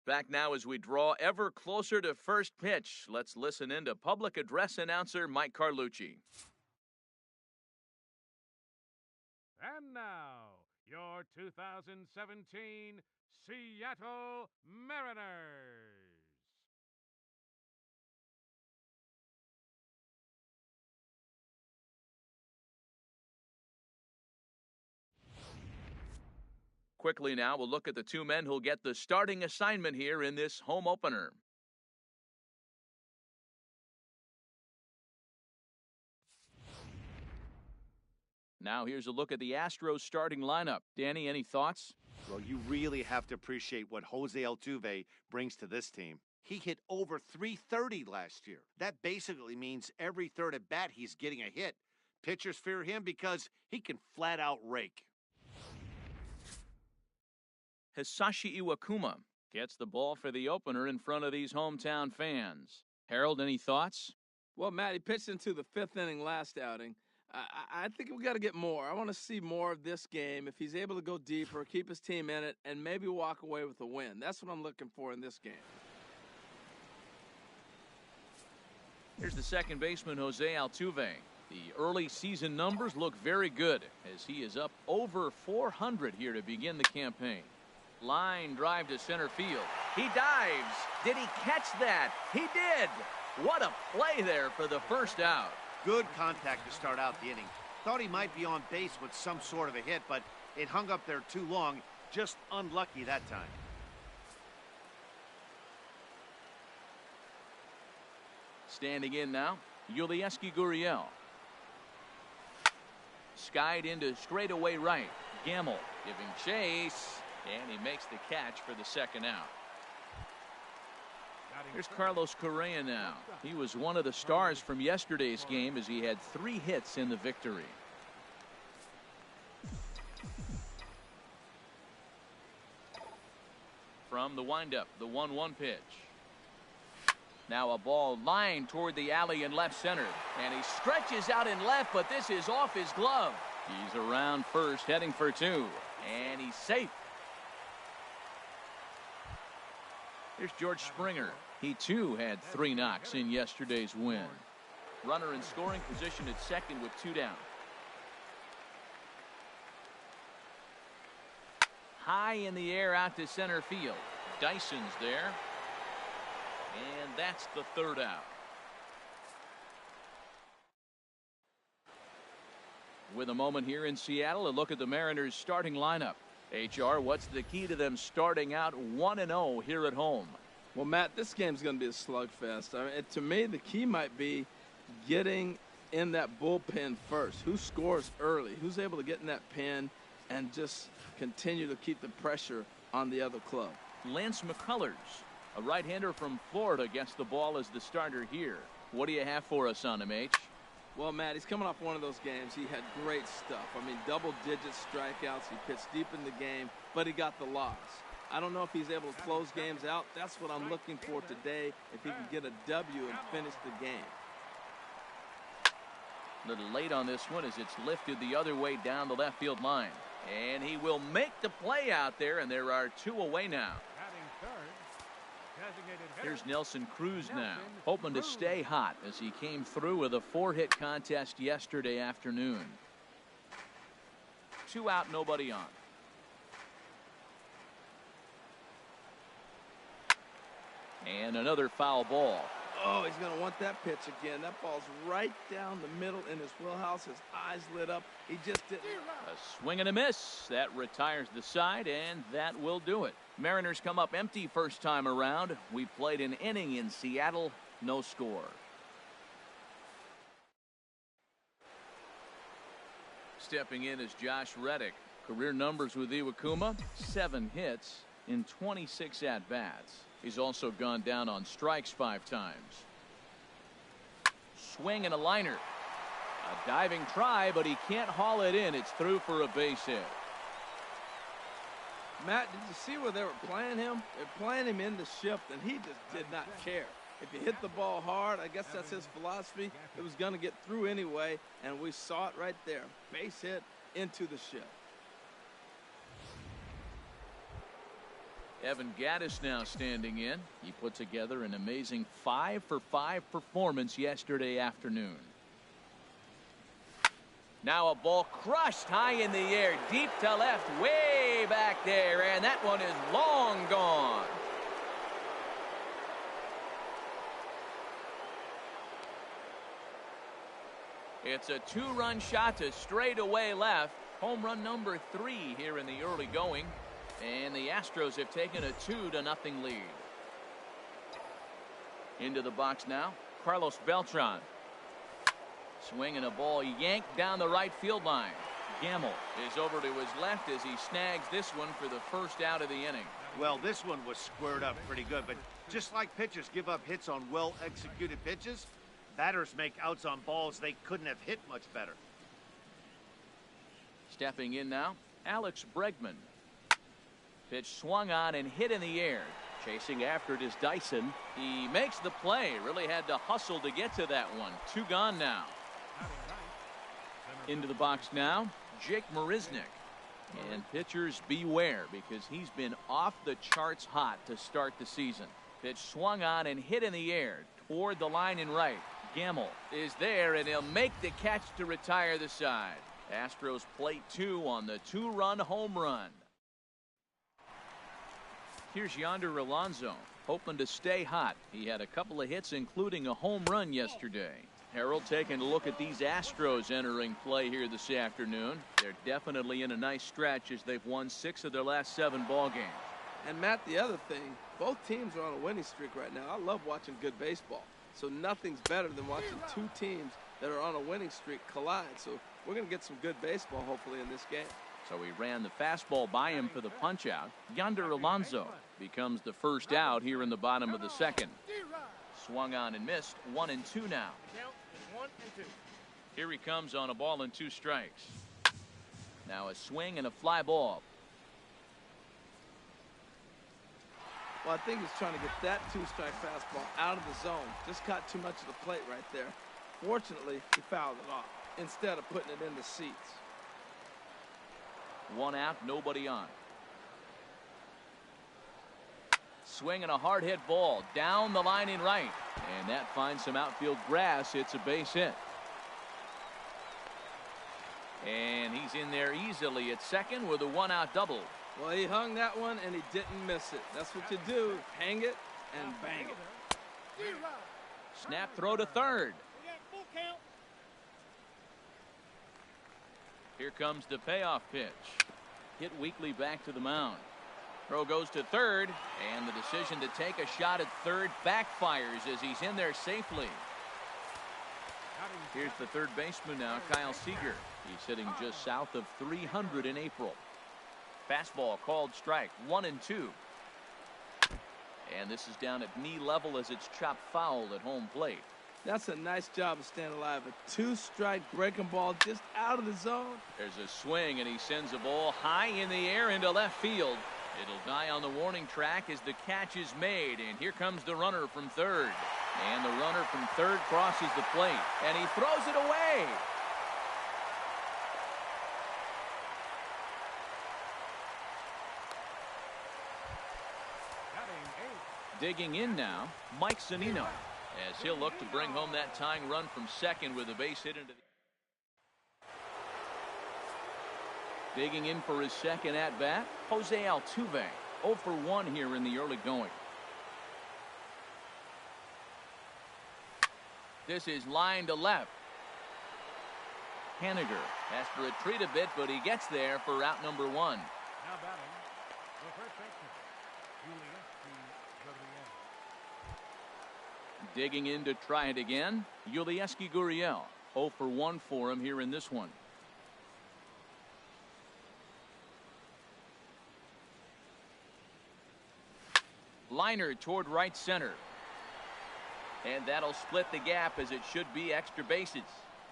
Back now as we draw ever closer to first pitch. Let's listen in to public address announcer Mike Carlucci. And now, your 2017 Seattle Mariners. Quickly now, we'll look at the two men who'll get the starting assignment here in this home opener. Now here's a look at the Astros starting lineup. Danny, any thoughts? Well, you really have to appreciate what Jose Altuve brings to this team. He hit over .330 last year. That basically means every third at bat he's getting a hit. Pitchers fear him because he can flat out rake. Hisashi Iwakuma gets the ball for the opener in front of these hometown fans. Harold, any thoughts? Well, Matt, he pitched into the fifth inning last outing. I think we got to get more. I want to see more of this game. If he's able to go deeper, keep his team in it, and maybe walk away with a win. That's what I'm looking for in this game. Here's the second baseman, Jose Altuve. The early season numbers look very good as he is up over 400 here to begin the campaign. Line drive to center field. He dives. Did he catch that? He did. What a play there for the first out. Good contact to start out the inning. Thought he might be on base with some sort of a hit, but it hung up there too long. Just unlucky that time. Standing in now, Yulieski Gurriel. Skied into straightaway right. Gamble giving chase, and he makes the catch for the second out. Here's Carlos Correa now. He was one of the stars from yesterday's game as he had 3 hits in the victory. From the windup, the 1-1 pitch. Now a ball lined toward the alley in left center. And he stretches out in left, but this is off his glove. He's around first, heading for 2. And he's safe. Here's George Springer. He too had 3 knocks in yesterday's win. Runner in scoring position at second with 2 down. High in the air out to center field. Dyson's there. And that's the third out. With a moment here in Seattle, a look at the Mariners starting lineup. HR, what's the key to them starting out 1-0 here at home? Well, Matt, this game's going to be a slugfest. I mean, to me, the key might be getting in that bullpen first. Who scores early? Who's able to get in that pen and just continue to keep the pressure on the other club? Lance McCullers, a right-hander from Florida, gets the ball as the starter here. What do you have for us on him, H? Well, Matt, he's coming off one of those games. He had great stuff. I mean, double-digit strikeouts. He pitched deep in the game, but he got the loss. I don't know if he's able to close games out. That's what I'm looking for today, if he can get a W and finish the game. A little late on this one as it's lifted the other way down the left field line. And he will make the play out there, and there are 2 away now. Here's Nelson Cruz now, hoping to stay hot as he came through with a 4-hit contest yesterday afternoon. 2 out, nobody on. And another foul ball. Oh, he's going to want that pitch again. That ball's right down the middle in his wheelhouse. His eyes lit up. He just didn't. A swing and a miss. That retires the side, and that will do it. Mariners come up empty first time around. We played an inning in Seattle. No score. Stepping in is Josh Reddick. Career numbers with Iwakuma, 7 hits in 26 at-bats. He's also gone down on strikes 5 times. Swing and a liner. A diving try, but he can't haul it in. It's through for a base hit. Matt, did you see where they were playing him? They're playing him in the shift, and he just did not care. If you hit the ball hard, I guess that's his philosophy. It was going to get through anyway, and we saw it right there. Base hit into the shift. Evan Gattis now standing in. He put together an amazing 5-for-5 performance yesterday afternoon. Now a ball crushed high in the air, deep to left, way back there, and that one is long gone. It's a 2-run shot to straightaway left. Home run number 3 here in the early going. And the Astros have taken a 2-0 lead. Into the box now, Carlos Beltran. Swinging a ball yanked down the right field line. Gamble is over to his left as he snags this one for the first out of the inning. Well, this one was squared up pretty good, but just like pitchers give up hits on well-executed pitches, batters make outs on balls they couldn't have hit much better. Stepping in now, Alex Bregman. Pitch swung on and hit in the air. Chasing after it is Dyson. He makes the play. Really had to hustle to get to that one. 2 gone now. Into the box now, Jake Marisnick. And pitchers beware because he's been off the charts hot to start the season. Pitch swung on and hit in the air toward the line and right. Gamble is there and he'll make the catch to retire the side. Astros plate 2 on the 2-run home run. Here's Yonder Alonso, hoping to stay hot. He had a couple of hits, including a home run yesterday. Harold taking a look at these Astros entering play here this afternoon. They're definitely in a nice stretch as they've won 6 of their last 7 ball games. And Matt, the other thing, both teams are on a winning streak right now. I love watching good baseball. So nothing's better than watching 2 teams that are on a winning streak collide. So we're going to get some good baseball, hopefully, in this game. So he ran the fastball by him for the punch-out. Yonder Alonso becomes the first out here in the bottom of the second. Swung on and missed. 1-2 now. Here he comes on a ball and 2 strikes. Now a swing and a fly ball. Well, I think he's trying to get that 2-strike fastball out of the zone. Just caught too much of the plate right there. Fortunately, he fouled it off instead of putting it in the seats. 1 out, nobody on. Swinging a hard hit ball down the line in right. And that finds some outfield grass. It's a base hit. And he's in there easily at second with a 1-out double. Well, he hung that one and he didn't miss it. That's what you do. Hang it and bang it. Snap throw to third. Here comes the payoff pitch. Hit weakly back to the mound. Throw goes to third, and the decision to take a shot at third backfires as he's in there safely. Here's the third baseman now, Kyle Seager. He's hitting just south of 300 in April. Fastball called strike, 1-2. And this is down at knee level as it's chopped foul at home plate. That's a nice job of staying alive. A 2-strike breaking ball just out of the zone. There's a swing, and he sends a ball high in the air into left field. It'll die on the warning track as the catch is made. And here comes the runner from third. And the runner from third crosses the plate. And he throws it away. Digging in now, Mike Zunino, as he'll look to bring home that tying run from second with a base hit into the... Digging in for his second at-bat, Jose Altuve, 0 for 1 here in the early going. This is line to left. Haniger has to retreat a bit, but he gets there for out number 1. Now batting, the first baseman, Digging in to try it again, Yulieski Gurriel, 0 for 1 for him here in this one. Liner toward right center. And that'll split the gap as it should be extra bases.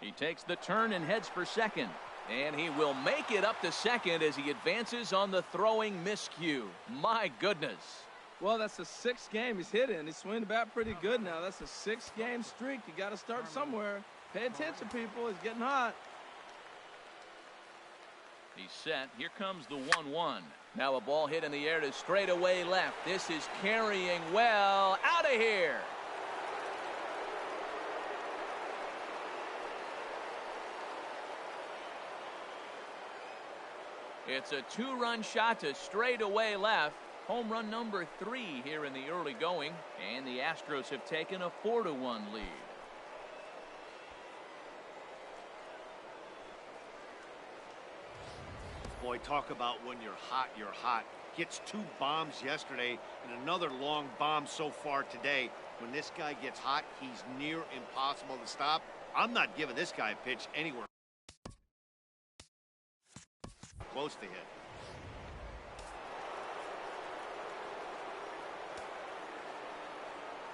He takes the turn and heads for second. And he will make it up to second as he advances on the throwing miscue. My goodness. Well, that's the 6th game he's hit in. He's swinging the bat pretty good now. That's a 6-game streak. You got to start somewhere. Pay attention, people. It's getting hot. He's set. Here comes the 1-1. Now a ball hit in the air to straightaway left. This is carrying well. Out of here. It's a 2-run shot to straightaway left. Home run number 3 here in the early going. And the Astros have taken a 4-1 lead. Boy, talk about when you're hot, you're hot. Hits 2 bombs yesterday and another long bomb so far today. When this guy gets hot, he's near impossible to stop. I'm not giving this guy a pitch anywhere close to hit.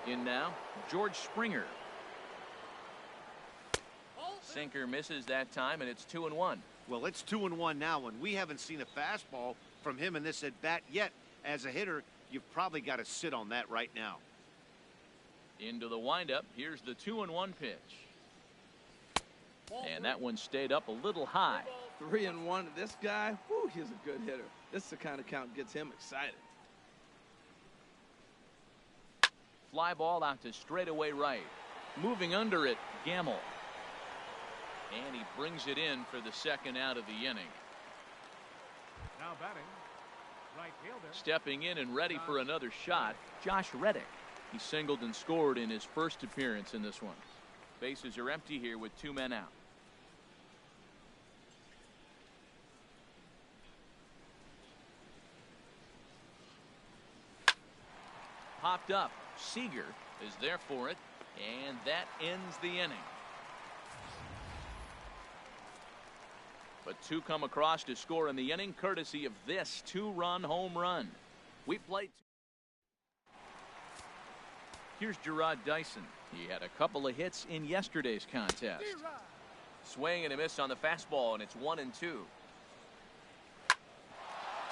In now, George Springer. Sinker misses that time, and it's 2-1. Well, it's 2-1 now, and we haven't seen a fastball from him in this at bat yet. As a hitter, you've probably got to sit on that right now. Into the windup. Here's the 2-1 pitch. And that one stayed up a little high. 3-1. This guy, whew, he's a good hitter. This is the kind of count gets him excited. Fly ball out to straightaway right. Moving under it, Gamble. And he brings it in for the second out of the inning. Now batting, right fielder. Stepping in and ready for another shot, Josh Reddick. He singled and scored in his first appearance in this one. Bases are empty here with 2 men out. Popped up. Seager is there for it, and that ends the inning. But 2 come across to score in the inning, courtesy of this 2-run home run. We played. Here's Gerard Dyson. He had a couple of hits in yesterday's contest. Swing and a miss on the fastball, and it's 1-2.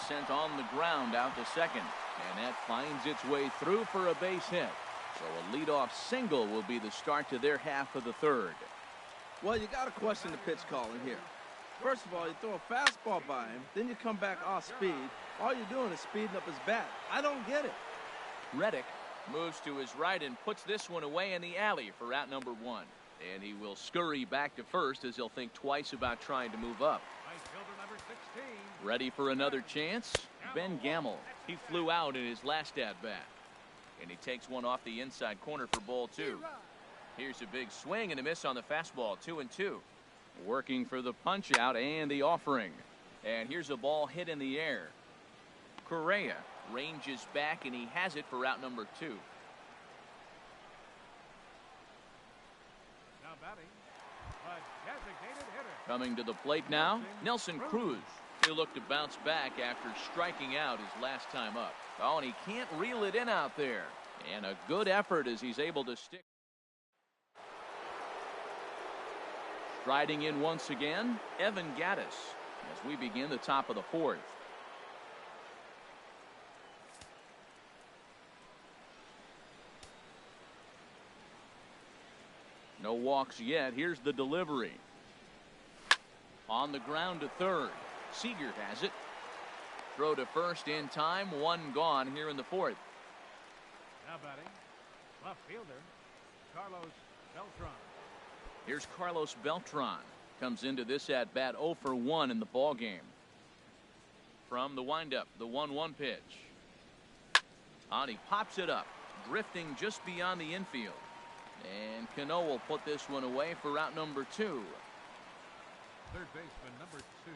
Sent on the ground out to second, and that finds its way through for a base hit. So a leadoff single will be the start to their half of the third. Well, you got to question the pitch calling here. First of all, you throw a fastball by him, then you come back off speed. All you're doing is speeding up his bat. I don't get it. Reddick moves to his right and puts this one away in the alley for out number 1. And he will scurry back to first as he'll think twice about trying to move up. Right fielder number 16. Ready for another chance? Ben Gamble. He flew out in his last at-bat. And he takes one off the inside corner for ball 2. Here's a big swing and a miss on the fastball, 2-2. Working for the punch out and the offering. And here's a ball hit in the air. Correa ranges back, and he has it for out number 2. Now batting, a designated hitter. Coming to the plate now, Nelson Cruz. He'll look to bounce back after striking out his last time up. Oh, and he can't reel it in out there. And a good effort as he's able to stick. Striding in once again, Evan Gattis, as we begin the top of the 4th. No walks yet. Here's the delivery. On the ground to third. Seager has it. Throw to first in time. 1 gone here in the 4th. Now batting, left fielder, Carlos Beltran. Here's Carlos Beltran. Comes into this at bat 0 for 1 in the ball game. From the windup, the 1-1 pitch. And he pops it up, drifting just beyond the infield. And Cano will put this one away for out number 2. Third baseman number 2.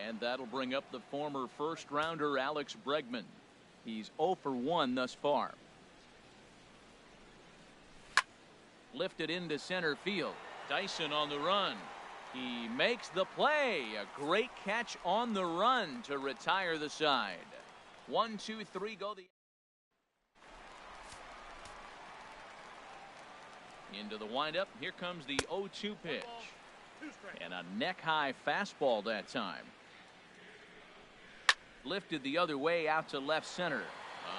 And that'll bring up the former first-rounder Alex Bregman. He's 0 for 1 thus far. Lifted into center field. Dyson on the run. He makes the play. A great catch on the run to retire the side. 1, 2, 3 go the. Into the windup. Here comes the 0-2 pitch. And a neck-high fastball that time. Lifted the other way out to left center.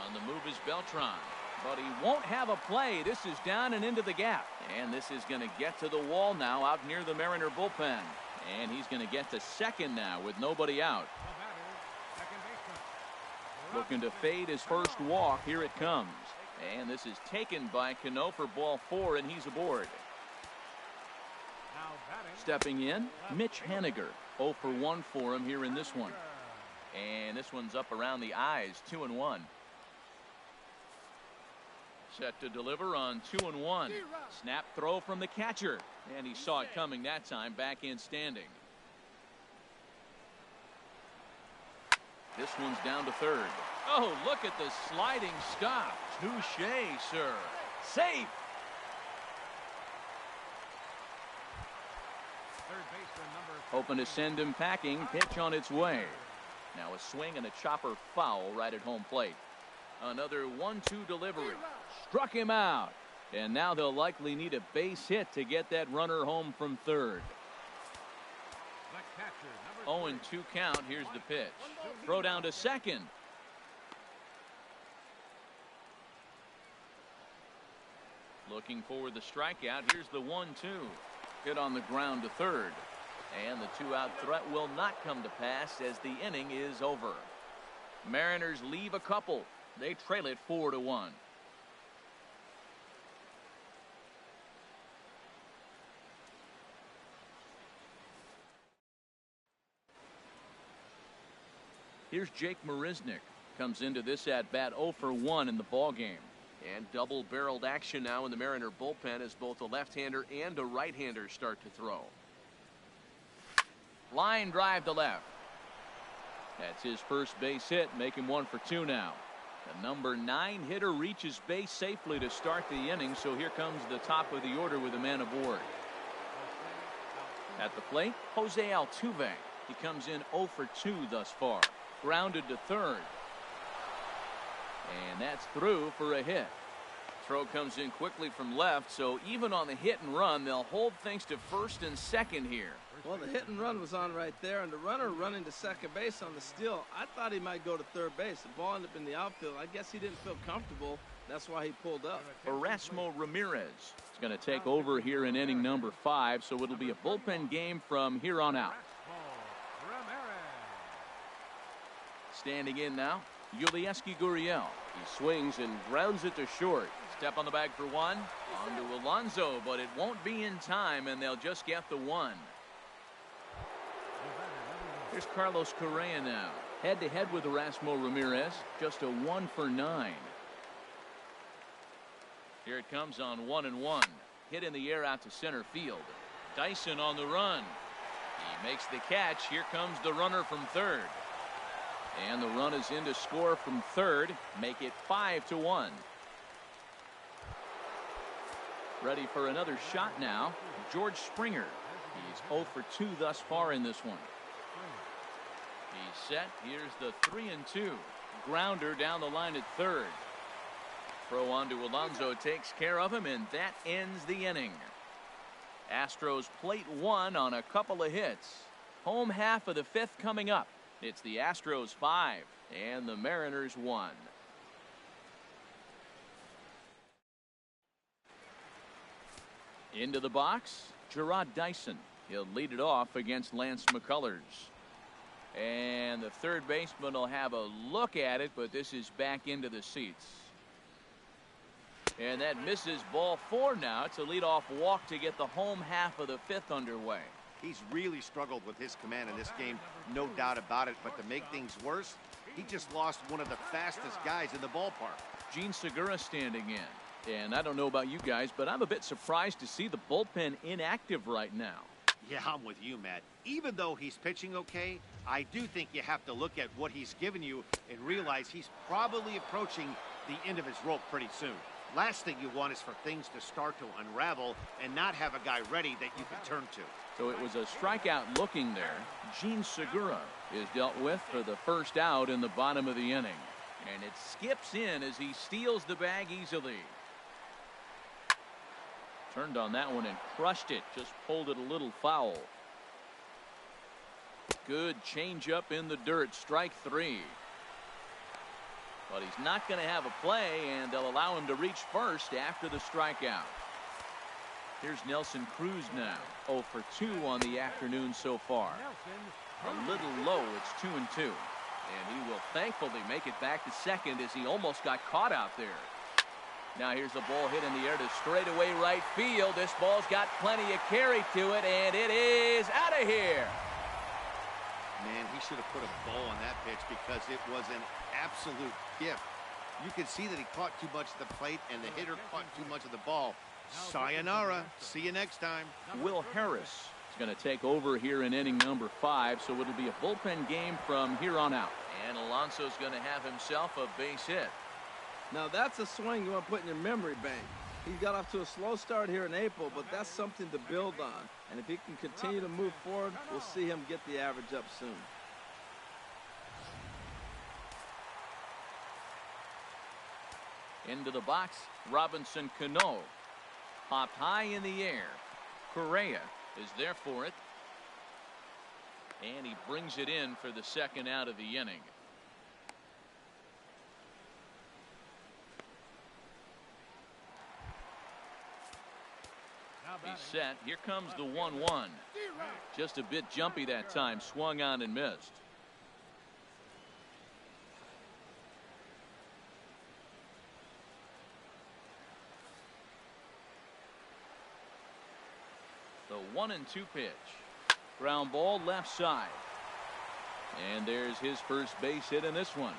On the move is Beltran. But he won't have a play. This is down and into the gap. And this is going to get to the wall now out near the Mariner bullpen. And he's going to get to second now with nobody out. Looking to fade his first walk. Here it comes. And this is taken by Cano for ball 4, and he's aboard. Stepping in, Mitch Haniger. 0 for 1 for him here in this one. And this one's up around the eyes, 2-1. Set to deliver on 2-1. Snap throw from the catcher. And he saw it coming that time, back in standing. This one's down to third. Oh, look at the sliding stop. Touche, sir. Safe. Hoping to send him packing. Pitch on its way. Now a swing and a chopper foul right at home plate. Another 1-2 delivery. Struck him out. And now they'll likely need a base hit to get that runner home from third. 0-2 count. Here's the pitch. Throw down to second. Looking for the strikeout. Here's the 1-2. Hit on the ground to third. And the 2-out threat will not come to pass as the inning is over. Mariners leave a couple. They trail it 4-1. Here's Jake Marisnick. Comes into this at bat 0 for 1 in the ball game. And double-barreled action now in the Mariner bullpen as both a left-hander and a right-hander start to throw. Line drive to left. That's his first base hit, make him 1 for 2 now. The number 9 hitter reaches base safely to start the inning, so here comes the top of the order with a man aboard. At the plate, Jose Altuve. He comes in 0 for 2 thus far. Grounded to third. And that's through for a hit. Throw comes in quickly from left, so even on the hit and run, they'll hold things to first and second here. Well, the hit and run was on right there, and the runner running to second base on the steal. I thought he might go to third base. The ball ended up in the outfield. I guess he didn't feel comfortable. That's why he pulled up. Erasmo Ramirez is going to take over here in inning number 5, so it'll be a bullpen game from here on out. Standing in now, Yulieski Gurriel. He swings and grounds it to short. Step on the bag for 1. On to Alonso, but it won't be in time, and they'll just get the 1. Here's Carlos Correa now. Head-to-head with Erasmo Ramirez. Just a 1 for 9. Here it comes on 1-1. Hit in the air out to center field. Dyson on the run. He makes the catch. Here comes the runner from third. And the run is in to score from third. Make it 5-1. Ready for another shot now. George Springer. He's 0 for 2 thus far in this one. He's set. Here's the 3-2. Grounder down the line at third. Throw on to Alonso takes care of him, and that ends the inning. Astros plate 1 on a couple of hits. Home half of the 5th coming up. It's the Astros 5 and the Mariners 1. Into the box, Gerard Dyson. He'll lead it off against Lance McCullers. And the third baseman will have a look at it, but this is back into the seats. And that misses ball 4 now. It's a leadoff walk to get the home half of the 5th underway. He's really struggled with his command in this game, no doubt about it. But to make things worse, he just lost one of the fastest guys in the ballpark. Gene Segura standing in. And I don't know about you guys, but I'm a bit surprised to see the bullpen inactive right now. Yeah, I'm with you, Matt. Even though he's pitching okay, I do think you have to look at what he's given you and realize he's probably approaching the end of his rope pretty soon. Last thing you want is for things to start to unravel and not have a guy ready that you can turn to. So it was a strikeout looking there. Gene Segura is dealt with for the first out in the bottom of the inning. And it skips in as he steals the bag easily. Turned on that one and crushed it. Just pulled it a little foul. Good changeup in the dirt. Strike 3. But he's not going to have a play, and they'll allow him to reach first after the strikeout. Here's Nelson Cruz now. 0 for 2 on the afternoon so far. A little low. It's 2-2. And he will thankfully make it back to second as he almost got caught out there. Now here's a ball hit in the air to straightaway right field. This ball's got plenty of carry to it, and it is out of here. Man, he should have put a bow on that pitch because it was an absolute gift. You could see that he caught too much of the plate, and the hitter caught too much of the ball. Sayonara. See you next time. Will Harris is going to take over here in inning number 5, so it'll be a bullpen game from here on out. And Alonso's going to have himself a base hit. Now that's a swing you want to put in your memory bank. He got off to a slow start here in April, but that's something to build on. And if he can continue to move forward, we'll see him get the average up soon. Into the box, Robinson Cano. Popped high in the air. Correa is there for it. And he brings it in for the second out of the inning. He's set. Here comes the 1-1. Just a bit jumpy that time. Swung on and missed. The 1-2 pitch. Ground ball left side. And there's his first base hit in this one.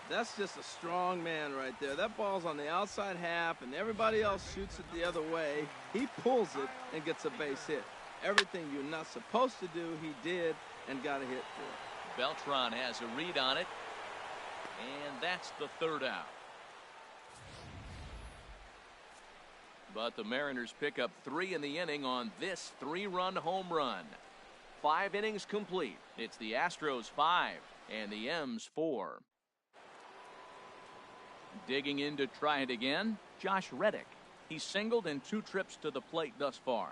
That's just a strong man right there. That ball's on the outside half, and everybody else shoots it the other way. He pulls it and gets a base hit. Everything you're not supposed to do, he did and got a hit for it. Beltran has a read on it. And that's the third out. But the Mariners pick up 3 in the inning on this 3-run home run. 5 innings complete. It's the Astros 5 and the M's 4. Digging in to try it again, Josh Reddick. He's singled in 2 trips to the plate thus far.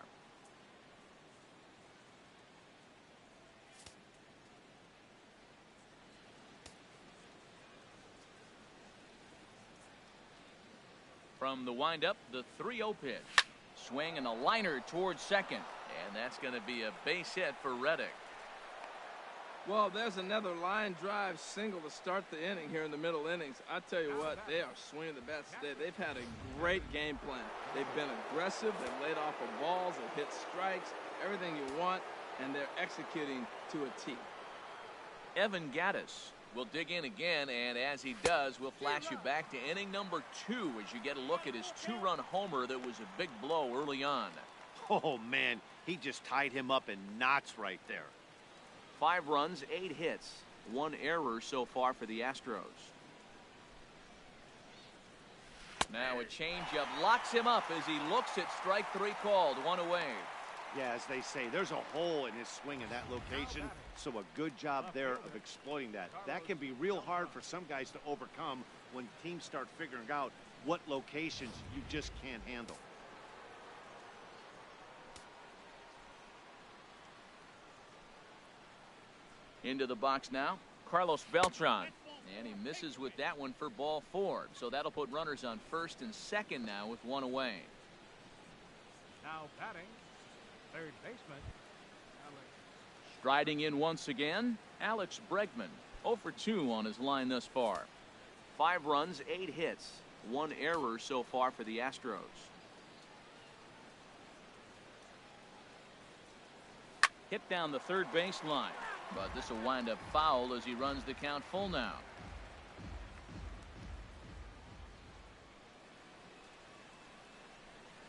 From the windup, the 3-0 pitch. Swing and a liner towards second. And that's going to be a base hit for Reddick. Well, there's another line drive single to start the inning here in the middle innings. I tell you what, they are swinging the bats today. They've had a great game plan. They've been aggressive. They've laid off of balls. They've hit strikes, everything you want, and they're executing to a T. Evan Gattis will dig in again, and as he does, we'll flash you back to inning number 2 as you get a look at his 2-run homer that was a big blow early on. Oh, man, he just tied him up in knots right there. 5 runs, 8 hits, 1 error so far for the Astros. Now a changeup locks him up as he looks at strike 3 called. 1 away. Yeah, as they say, there's a hole in his swing in that location, so a good job there of exploiting that. That can be real hard for some guys to overcome when teams start figuring out what locations you just can't handle. Into the box now, Carlos Beltran. And he misses with that one for ball 4. So that'll put runners on first and second now with 1 away. Now batting, third baseman, Alex. Striding in once again, Alex Bregman. 0 for 2 on his line thus far. 5 runs, 8 hits, 1 error so far for the Astros. Hit down the third baseline. But this will wind up foul as he runs the count full now.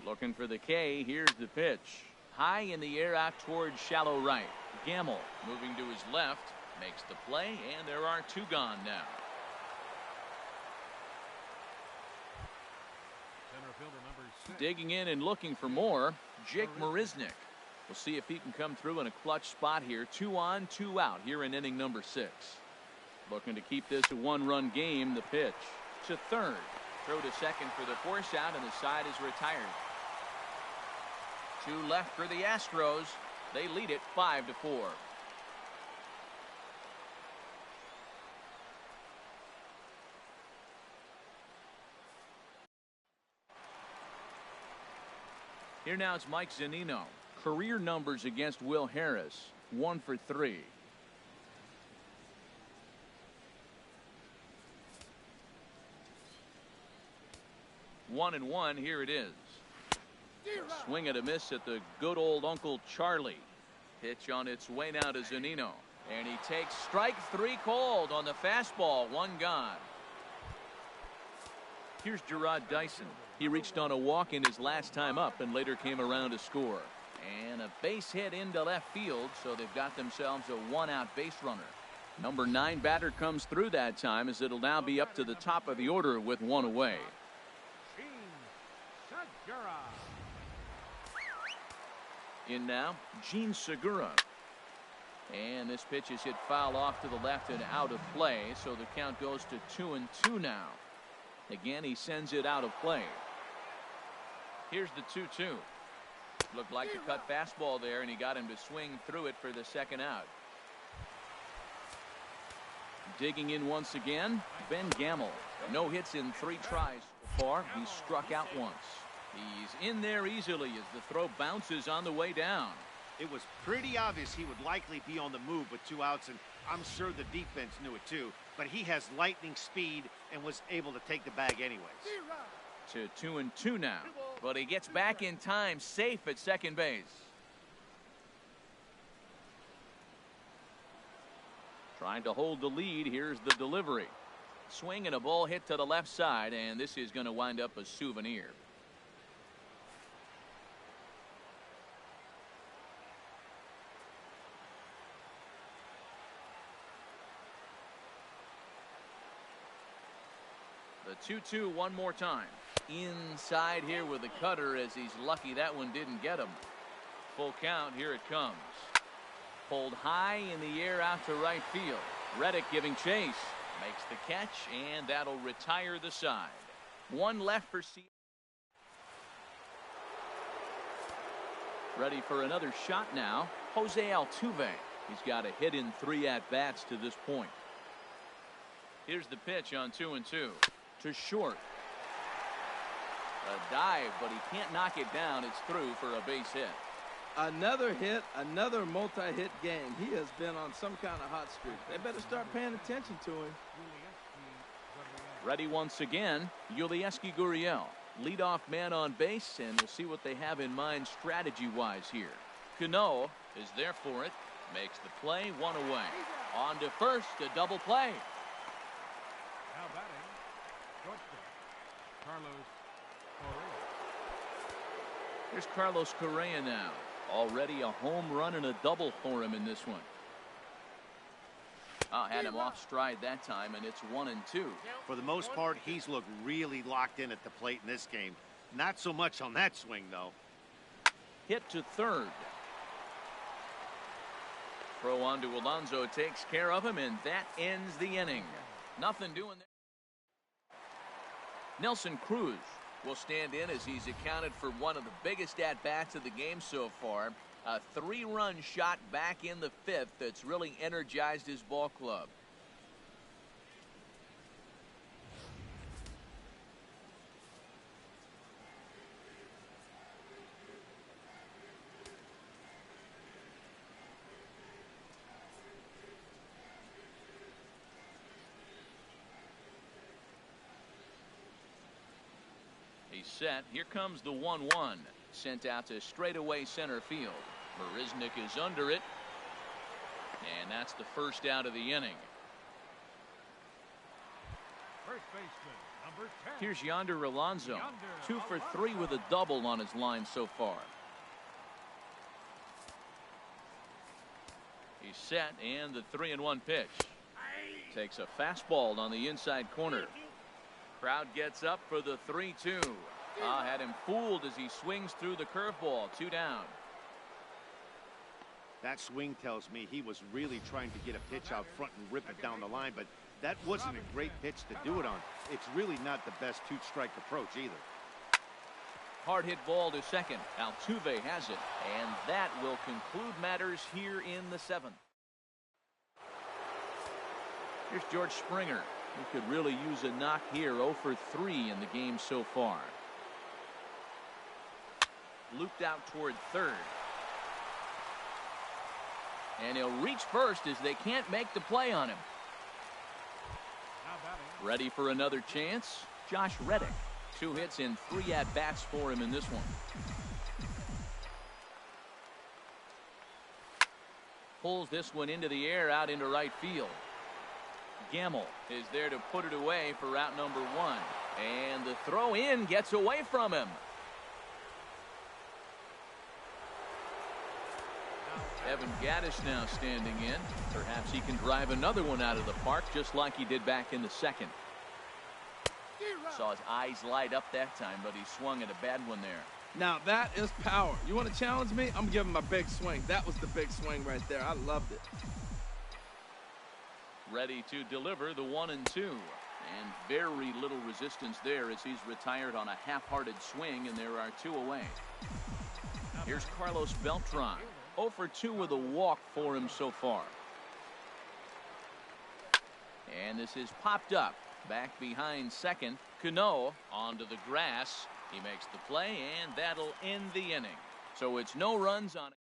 Looking for the K. Here's the pitch. High in the air out towards shallow right. Gamble moving to his left. Makes the play, and there are 2 gone now. Center fielder number 6. Digging in and looking for more, Jake Marisnick. We'll see if he can come through in a clutch spot here. 2 on, 2 out here in inning number 6. Looking to keep this a 1-run game. The pitch to third. Throw to second for the force out, and the side is retired. 2 left for the Astros. They lead it 5-4. Here now it's Mike Zunino. Career numbers against Will Harris, 1 for 3. One and one. Here it is. Swing and a miss at the good old Uncle Charlie. Pitch on its way now to Zunino. And he takes strike 3 called on the fastball. 1 gone. Here's Gerard Dyson. He reached on a walk in his last time up and later came around to score. And a base hit into left field, so they've got themselves a 1-out base runner. Number 9 batter comes through that time, as it'll now be up to the top of the order with 1 away. In now, Gene Segura. And this pitch is hit foul off to the left and out of play, so the count goes to 2-2 now. Again, he sends it out of play. Here's the 2-2. Looked like a cut fastball there, and he got him to swing through it for the second out. Digging in once again, Ben Gamel. No hits in 3 tries so far. He's struck out once. He's in there easily as the throw bounces on the way down. It was pretty obvious he would likely be on the move with 2 outs, and I'm sure the defense knew it too. But he has lightning speed and was able to take the bag anyways. To 2-2 now. But he gets back in time, safe at second base. Trying to hold the lead. Here's the delivery. Swing and a ball hit to the left side, and this is going to wind up a souvenir. The 2-2 one more time. Inside here with the cutter, as he's lucky that one didn't get him. Full count. Here it comes. Pulled high in the air out to right field. Reddick giving chase. Makes the catch, and that'll retire the side. 1 left for C. Ready for another shot now. Jose Altuve. He's got a hit in 3 at-bats to this point. Here's the pitch on 2-2. To short. A dive, but he can't knock it down. It's through for a base hit. Another hit, another multi-hit game. He has been on some kind of hot streak. They better start paying attention to him. Ready once again, Yulieski Gurriel. Leadoff man on base, and we'll see what they have in mind strategy-wise here. Cano is there for it. Makes the play, 1 away. On to first, a double play. Now batting, shortstop, Carlos Correa. Here's Carlos Correa now. Already a home run and a double for him in this one. Had him off stride that time, and it's 1-2. For the most part, he's looked really locked in at the plate in this game. Not so much on that swing, though. Hit to third. Throw on to Alonso takes care of him, and that ends the inning. Nothing doing there. Nelson Cruz will stand in as he's accounted for one of the biggest at-bats of the game so far. A 3-run shot back in the 5th that's really energized his ball club. He's set. Here comes the 1-1. Sent out to straightaway center field. Marisnick is under it. And that's the first out of the inning. First baseman, number 10. Here's Yonder Alonso. 2 for 3 with a double on his line so far. He's set, and the 3-1 pitch. Takes a fastball on the inside corner. Crowd gets up for the 3-2. Had him fooled as he swings through the curveball. 2 down. That swing tells me he was really trying to get a pitch out front and rip it down the line, but that wasn't a great pitch to do it on. It's really not the best 2-strike approach either. Hard hit ball to second. Altuve has it, and that will conclude matters here in the 7th. Here's George Springer. He could really use a knock here. 0 for 3 in the game so far. looped out toward third. And he'll reach first as they can't make the play on him. Now batting. Ready for another chance? Josh Reddick. 2 hits and 3 at-bats for him in this one. Pulls this one into the air out into right field. Gamble is there to put it away for route number 1. And the throw in gets away from him. Evan Gattis now standing in. Perhaps he can drive another one out of the park just like he did back in the second. Saw his eyes light up that time, but he swung at a bad one there. Now that is power. You want to challenge me? I'm giving my big swing. That was the big swing right there. I loved it. Ready to deliver the 1-2. And very little resistance there as he's retired on a half-hearted swing, and there are 2 away. Here's Carlos Beltran. 0 for 2 with a walk for him so far. And this is popped up. Back behind second. Cano onto the grass. He makes the play, and that'll end the inning. So it's no runs on it.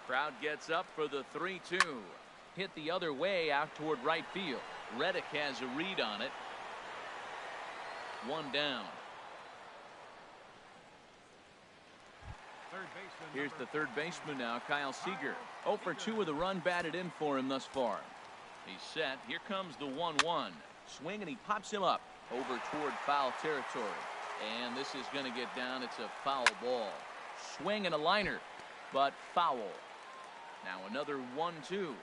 Crowd gets up for the 3-2. Hit the other way out toward right field. Reddick has a read on it. 1 down. Here's the third baseman now, Kyle Seager. 0 for 2 with a run batted in for him thus far. He's set. Here comes the 1-1. Swing, and he pops him up over toward foul territory. And this is going to get down. It's a foul ball. Swing and a liner, but foul. Now another 1-2.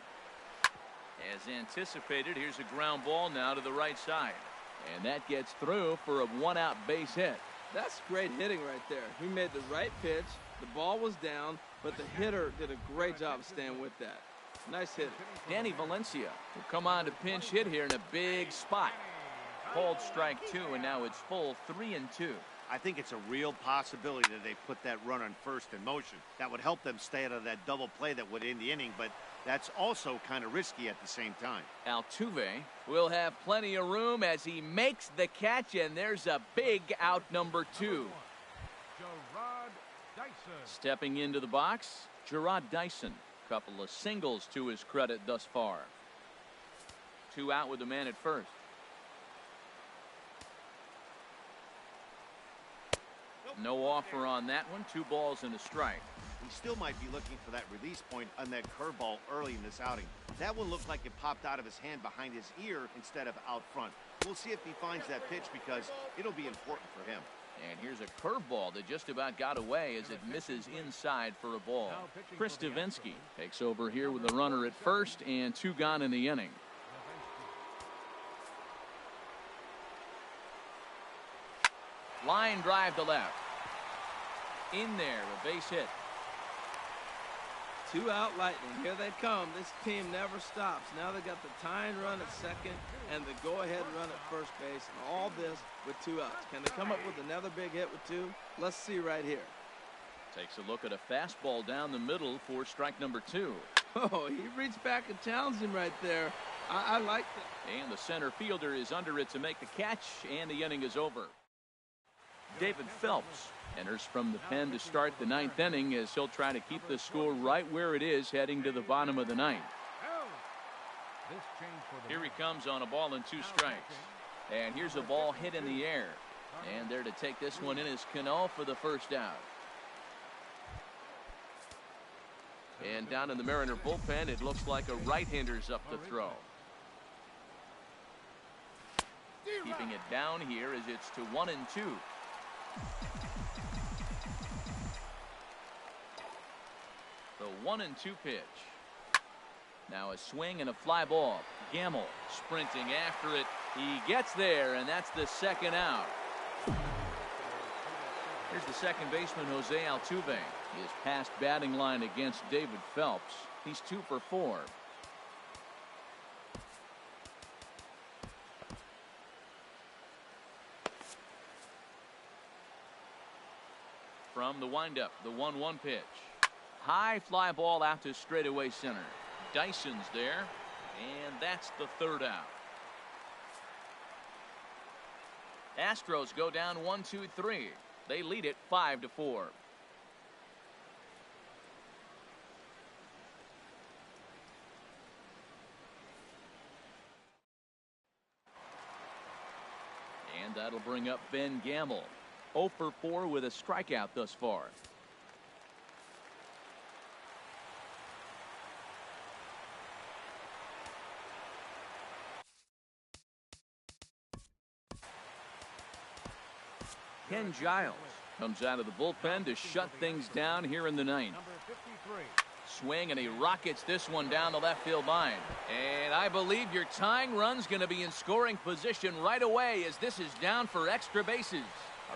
As anticipated, here's a ground ball now to the right side. And that gets through for a 1-out base hit. That's great hitting right there. He made the right pitch. The ball was down, but the hitter did a great job of staying with that. Nice hit. Danny Valencia will come on to pinch hit here in a big spot. Called strike 2, and now it's full 3-2. I think it's a real possibility that they put that run on first in motion. That would help them stay out of that double play that would end the inning, but that's also kind of risky at the same time. Altuve will have plenty of room as he makes the catch, and there's a big out number 2. Stepping into the box, Gerard Dyson. Couple of singles to his credit thus far. 2 out with the man at first. No offer on that one. 2 balls and a strike. He still might be looking for that release point on that curveball early in this outing. That one looked like it popped out of his hand behind his ear instead of out front. We'll see if he finds that pitch because it'll be important for him. And here's a curveball that just about got away as it misses inside for a ball. Chris Davinsky takes over here with a runner at first and 2 gone in the inning. Line drive to left. In there, a base hit. 2 out Lightning. Here they come. This team never stops. Now they got the tying run at second and the go-ahead run at first base, and all this with 2 outs. Can they come up with another big hit with 2? Let's see right here. Takes a look at a fastball down the middle for strike number 2. Oh, he reached back and challenged him right there. I like that. And the center fielder is under it to make the catch, and the inning is over. David Phelps enters from the pen to start the 9th inning as he'll try to keep the score right where it is heading to the bottom of the 9th. Here he comes on a ball and 2 strikes. And here's a ball hit in the air. And there to take this one in is Cano for the first out. And down in the Mariner bullpen, it looks like a right-hander's up to throw. Keeping it down here as it's to 1-2. The 1-2 pitch. Now a swing and a fly ball. Gamble sprinting after it. He gets there, and that's the 2nd out. Here's the second baseman, Jose Altuve. His past batting line against David Phelps. He's 2 for 4. From the windup, the 1-1 pitch. High fly ball out to straightaway center. Dyson's there, and that's the 3rd out. Astros go down 1-2-3. They lead it 5-4. And that'll bring up Ben Gamble. 0 for 4 with a strikeout thus far. Ken Giles comes out of the bullpen to shut things down here in the ninth. Swing, and he rockets this one down the left field line. And I believe your tying run's going to be in scoring position right away as this is down for extra bases.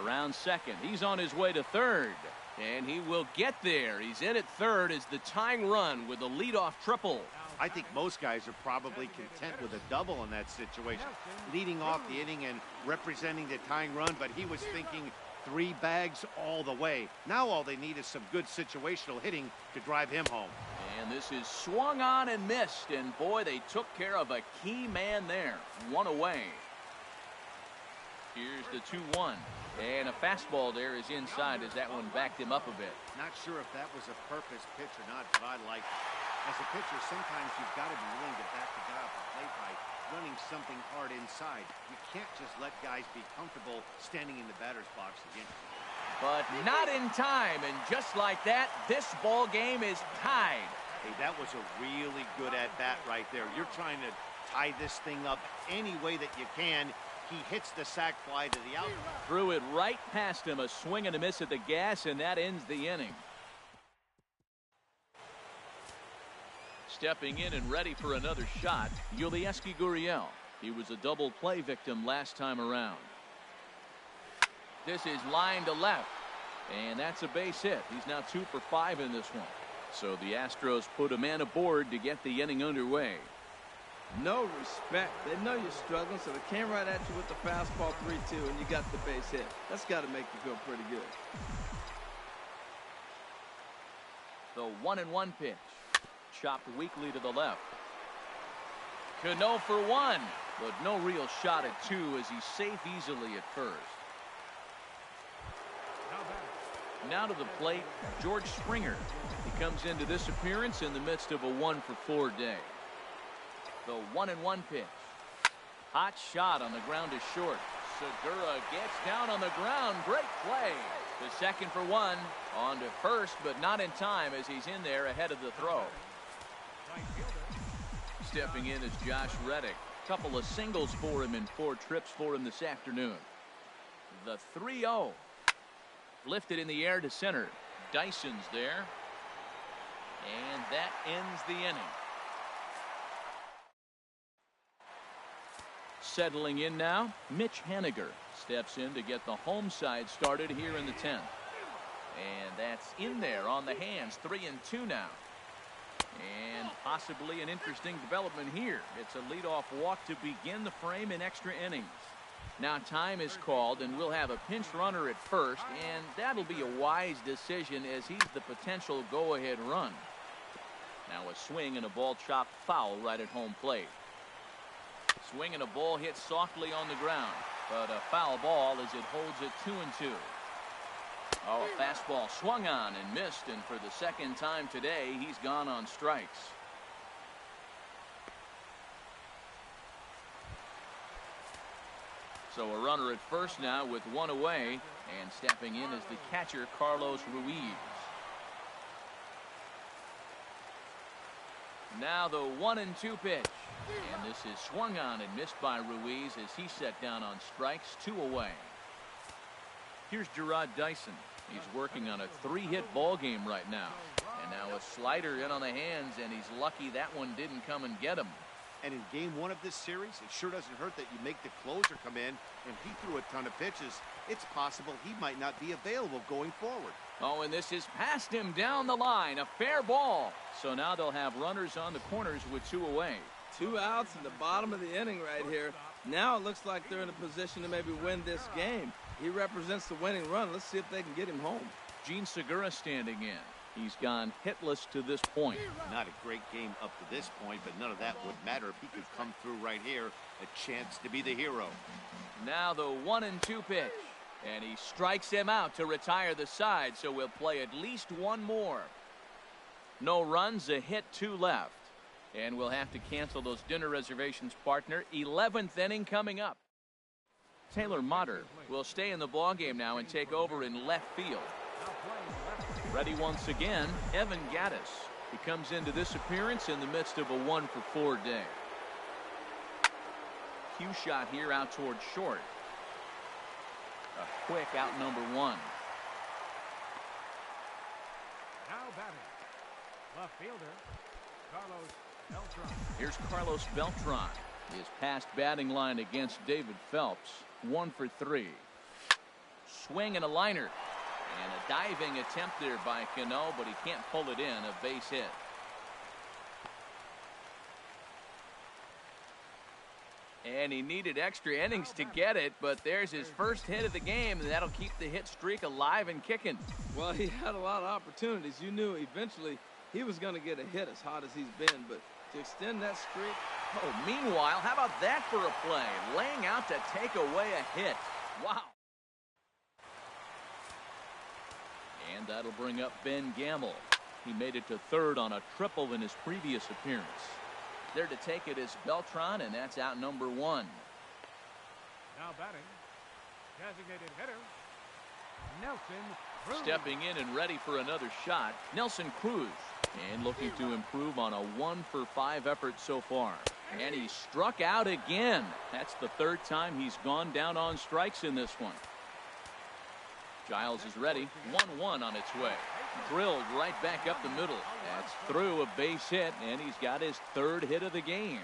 Around second, he's on his way to third, and he will get there. He's in at third as the tying run with a leadoff triple. I think most guys are probably content with a double in that situation, leading off the inning and representing the tying run, but he was thinking 3 bags all the way. Now all they need is some good situational hitting to drive him home. And this is swung on and missed, and boy, they took care of a key man there. 1 away. Here's the 2-1. And a fastball there is inside as that one backed him up a bit. Not sure if that was a purpose pitch or not, but I like it. As a pitcher, sometimes you've got to be willing to back the guy off the plate by running something hard inside. You can't just let guys be comfortable standing in the batter's box against you. But not in time, and just like that, this ball game is tied. Hey, that was a really good at-bat right there. You're trying to tie this thing up any way that you can. He hits the sac fly to the out. Threw it right past him, a swing and a miss at the gas, and that ends the inning. Stepping in and ready for another shot, Yulieski Gurriel. He was a double play victim last time around. This is line to left, and that's a base hit. He's now 2 for 5 in this one. So the Astros put a man aboard to get the inning underway. No respect. They know you're struggling, so they came right at you with the fastball 3-2, and you got the base hit. That's got to make you feel pretty good. The 1-1 pitch. Chopped weakly to the left. Cano for 1, but no real shot at 2 as he's safe easily at first. Now to the plate, George Springer. He comes into this appearance in the midst of a 1 for 4 day. The 1-1 pitch. Hot shot on the ground is short. Segura gets down on the ground. Great play. The second for 1. On to first, but not in time as he's in there ahead of the throw. Stepping in is Josh Reddick. Couple of singles for him and 4 trips for him this afternoon. The 3-0. Lifted in the air to center. Dyson's there. And that ends the inning. Settling in now, Mitch Haniger steps in to get the home side started here in the 10th. And that's in there on the hands. 3-2 now. And possibly an interesting development here. It's a leadoff walk to begin the frame in extra innings. Now time is called, and we'll have a pinch runner at first, and that'll be a wise decision as he's the potential go-ahead run. Now a swing and a ball chopped foul right at home plate. Swing and a ball hit softly on the ground, but a foul ball as it holds it 2-2. Oh, a fastball swung on and missed, and for the second time today, he's gone on strikes. So a runner at first now with 1 away, and stepping in is the catcher, Carlos Ruiz. Now the 1-2 pitch, and this is swung on and missed by Ruiz as he set down on strikes. 2 away. Here's Gerard Dyson. He's working on a 3-hit ball game right now. And now a slider in on the hands, and he's lucky that one didn't come and get him. And in game 1 of this series, it sure doesn't hurt that you make the closer come in, and he threw a ton of pitches. It's possible he might not be available going forward. Oh, and this is past him down the line. A fair ball. So now they'll have runners on the corners with 2 away. 2 outs in the bottom of the inning right here. Now it looks like they're in a position to maybe win this game. He represents the winning run. Let's see if they can get him home. Gene Segura standing in. He's gone hitless to this point. Not a great game up to this point, but none of that would matter if he could come through right here. A chance to be the hero. Now the 1-2 pitch. And he strikes him out to retire the side, so we'll play at least one more. No runs, a hit, 2 left. And we'll have to cancel those dinner reservations, partner. 11th inning coming up. Taylor Motter will stay in the ballgame now and take over in left field. Ready once again, Evan Gattis. He comes into this appearance in the midst of a 1-for-4 day. Cue shot here out towards short. A quick out number 1. Now batting, left fielder, Carlos Beltran. Here's Carlos Beltran. His past batting line against David Phelps, 1 for 3. Swing and a liner. And a diving attempt there by Cano, but he can't pull it in. A base hit. And he needed extra innings to get it, but there's his first hit of the game, and that'll keep the hit streak alive and kicking. Well, he had a lot of opportunities. You knew eventually he was going to get a hit as hot as he's been, but to extend that streak. Oh, meanwhile, how about that for a play? Laying out to take away a hit. Wow. And that'll bring up Ben Gamble. He made it to third on a triple in his previous appearance. There to take it is Beltran, and that's out number 1. Now batting, designated hitter, Nelson Cruz. Stepping in and ready for another shot, Nelson Cruz. And looking to improve on a 1-for-5 effort so far. And he struck out again. That's the 3rd time he's gone down on strikes in this one. Giles is ready. 1-1 on its way. Drilled right back up the middle. That's through a base hit, and he's got his 3rd hit of the game.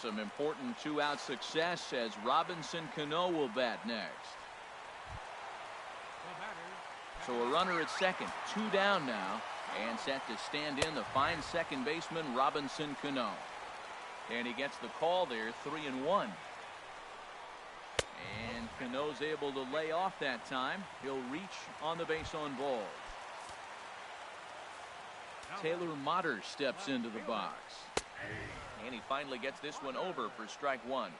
Some important 2-out success as Robinson Cano will bat next. So a runner at second, 2 down now, and set to stand in the fine second baseman Robinson Cano. And he gets the call there, 3-1. And Cano's able to lay off that time. He'll reach on the base on balls. Taylor Motter steps into the box. And he finally gets this one over for strike 1.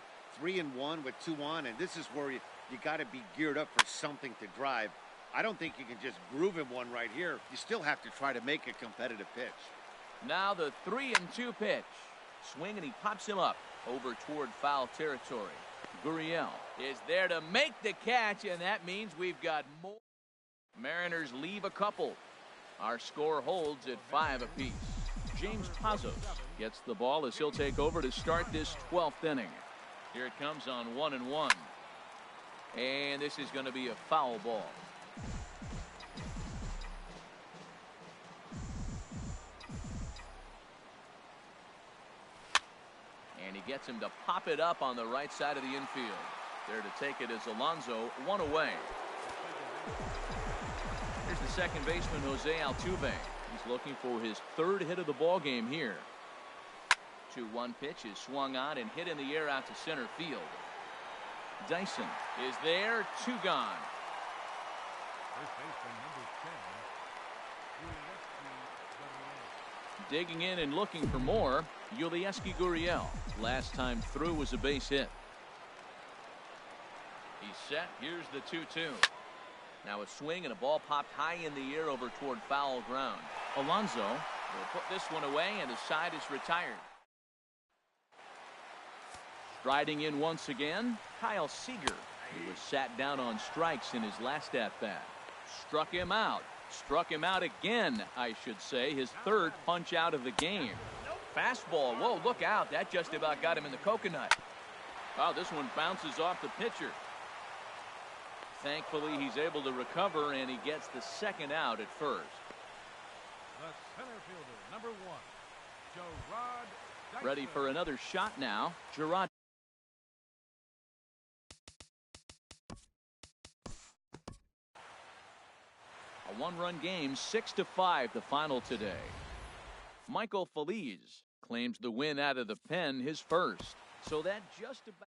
3-1 with 2 on, and this is where you got to be geared up for something to drive. I don't think you can just groove him one right here. You still have to try to make a competitive pitch. Now the 3-2 pitch. Swing, and he pops him up over toward foul territory. Gurriel is there to make the catch, and that means we've got more. Mariners leave a couple. Our score holds at 5 apiece. James Pazos gets the ball as he'll take over to start this 12th inning. Here it comes on 1-1. And this is going to be a foul ball. And he gets him to pop it up on the right side of the infield. There to take it is Alonso, 1 away. Here's the second baseman, Jose Altuve. He's looking for his 3rd hit of the ball game here. 2-1 pitch is swung on and hit in the air out to center field. Dyson is there, 2 gone. First baseman number 10. Digging in and looking for more, Yulieski Gurriel. Last time through was a base hit. He's set. Here's the 2-2. Now a swing and a ball popped high in the air over toward foul ground. Alonso will put this one away, and the side is retired. Striding in once again, Kyle Seager, who was sat down on strikes in his last at-bat. Struck him out. Struck him out again, I should say. His 3rd punch out of the game. Fastball. Whoa, look out. That just about got him in the coconut. Oh, this one bounces off the pitcher. Thankfully, he's able to recover, and he gets the 2nd out at first. The center fielder, number 1, Gerard Dyson. Ready for another shot now. Gerard. A 1-run game, 6-5 the final today. Michael Feliz claims the win out of the pen, his first. So that just about